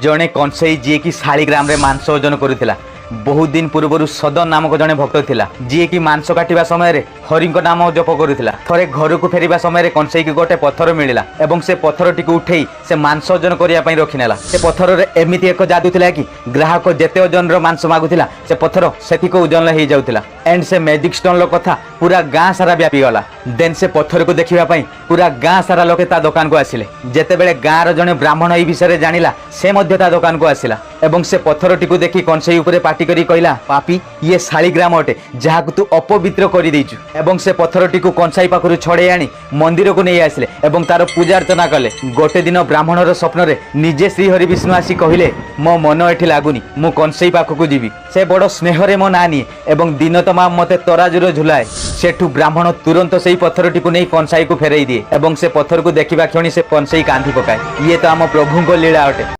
जड़े कंसई जी की शालीग्राम रे मांस ओजन करुला। बहुत दिन पूर्व सदन नामक जड़े भक्त थिला जी की मांस काटिबा समय रे हरि नाम जप करुला। थरे घर को फेरिबा समय कंसई की गोटे पत्थर मिला एवं से पत्थर टी उठे से मांस ओजन करने रखिनेला। से पत्थर रे एमिति एक जादू थिला कि ग्राहक जेते ओजन रो मांस मागुथिला से पत्थर सेति को ओजन हो जाउथिला। एंड से मैजिक स्टोन लो कथा पूरा गाँ सारा व्यापी गला। देन से पत्थर को देखिबा पई पूरा गाँ सारा लोके ता दुकान को आसिले। जेते बेले गाँ रो जने ब्राह्मण ई विषय रे जानिला से मध्य ता दुकान को आसिला एवं से पत्थर टी को देखि कंसई ऊपर पाटी करी कहला, पापी ये शालीग्राम अटे जहां तू अपवित्र कर देचु। एवं से पत्थर टी को कंसाई पाखरु छड़े आनी मंदिर को नहीं आसिले एवं तार पूजा अर्चना कले। गोटे दिन ब्राह्मणर स्वप्न रे निजे श्री हरि विष्णु आसी कहले, मो मन एठी लागुनी मु कंसई पाखकु जीवी। से बड़ स्नेह रे मो ना निए एवं दिन तमाम मते तराजुर झुलाए। सेठू ब्राह्मण तुरंत से पत्थर टी को नहीं कंसाई को फेरई दिए एवं से पत्थर को देखिबा क्षणी से कंसई कांधी पकाए। ये तो आम प्रभु को लीला अटे।